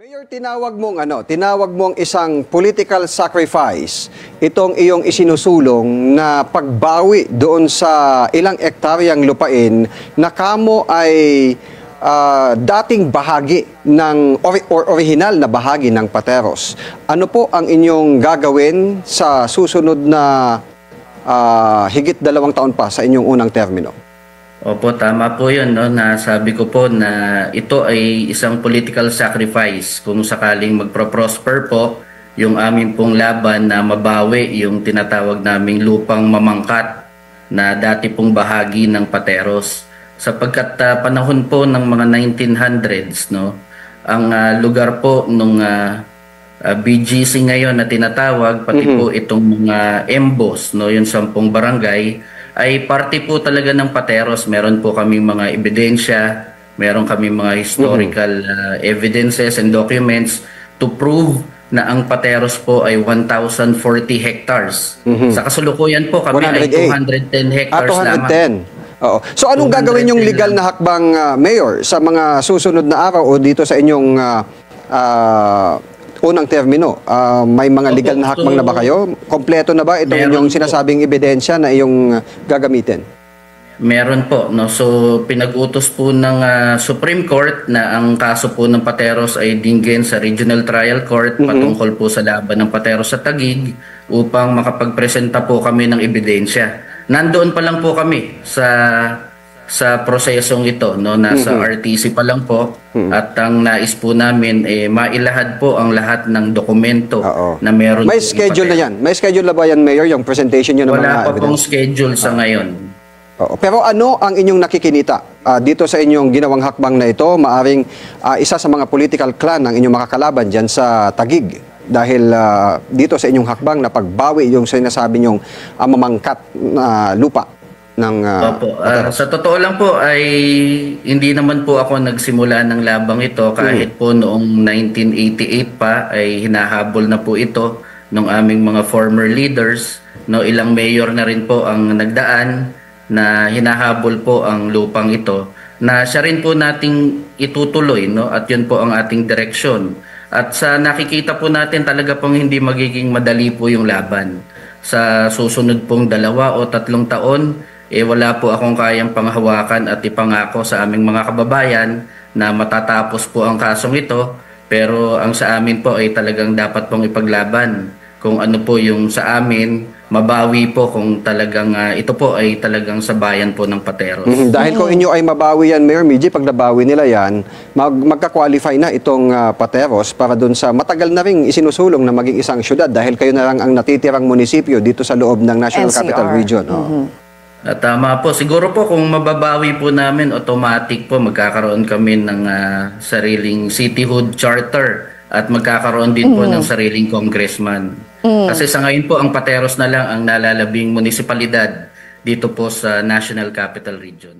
Mayor, tinawag mong isang political sacrifice itong iyong isinusulong na pagbawi doon sa ilang ektaryang lupain na kamo ay dating bahagi ng original na bahagi ng Pateros. Ano po ang inyong gagawin sa susunod na higit 2 taon pa sa inyong unang termino? Opo, tama po yun. No? Nasabi ko po na ito ay isang political sacrifice kung sakaling magpro-prosper po yung amin pong laban na mabawi yung tinatawag naming lupang mamangkat na dati pong bahagi ng Pateros. Sapagkat panahon po ng mga 1900s, no, ang lugar po nung BGC ngayon na tinatawag, pati po itong mga embos, no, yung 10 barangay, ay parte po talaga ng Pateros. Meron po kami mga ebidensya, meron kami mga historical evidences and documents to prove na ang Pateros po ay 1,040 hectares. Sa kasulukuyan po kami ay 210 hectares 210. Lamang. Oo. So anong gagawin yung legal na hakbang, Mayor, sa mga susunod na araw o dito sa inyong unang termino? May mga legal na hakbang na ba kayo? Kompleto na ba itong inyong sinasabing ebidensya na iyong gagamitin? Meron po. No? So pinag-utos po ng Supreme Court na ang kaso po ng Pateros ay dinggin sa Regional Trial Court patungkol po sa laban ng Pateros sa Taguig upang makapagpresenta po kami ng ebidensya. Nandoon pa lang po kami sa prosesong ito, no, nasa RTC pa lang po, at ang nais po namin mailahad po ang lahat ng dokumento na meron. May schedule na yan? May schedule na ba yan, Mayor, yung presentation nyo ng mga evidence? Wala pa pong schedule sa ngayon. Pero ano ang inyong nakikinita dito sa inyong ginawang hakbang na ito? Maaring isa sa mga political clan ng inyong makakalaban dyan sa Taguig dahil dito sa inyong hakbang na pagbawi yung sinasabi nyong mamangkat na lupa ng sa totoo lang po ay hindi naman po ako nagsimula ng labang ito kahit po noong 1988 pa ay hinahabol na po ito ng aming mga former leaders, no, ilang mayor na rin po ang nagdaan na hinahabol po ang lupang ito na siya rin po nating itutuloy, no, at yun po ang ating direksyon. At sa nakikita po natin talaga pong hindi magiging madali po yung laban. Sa susunod pong 2 o 3 taon, wala po akong kayang panghawakan at ipangako sa aming mga kababayan na matatapos po ang kasong ito. Pero ang sa amin po ay talagang dapat pong ipaglaban. Kung ano po yung sa amin, mabawi po kung talagang ito po ay talagang sa bayan po ng Pateros. Dahil kung inyo ay mabawi yan, Mayor Miggy, pag nabawi nila yan, magka-qualify na itong Pateros para dun sa matagal na ring isinusulong na maging isang syudad dahil kayo na lang ang natitirang munisipyo dito sa loob ng National Capital Region. Tama po. Siguro po kung mababawi po namin, automatic po magkakaroon kami ng sariling cityhood charter at magkakaroon din po ng sariling congressman. Kasi sa ngayon po, ang Pateros na lang ang nalalabing munisipalidad dito po sa National Capital Region.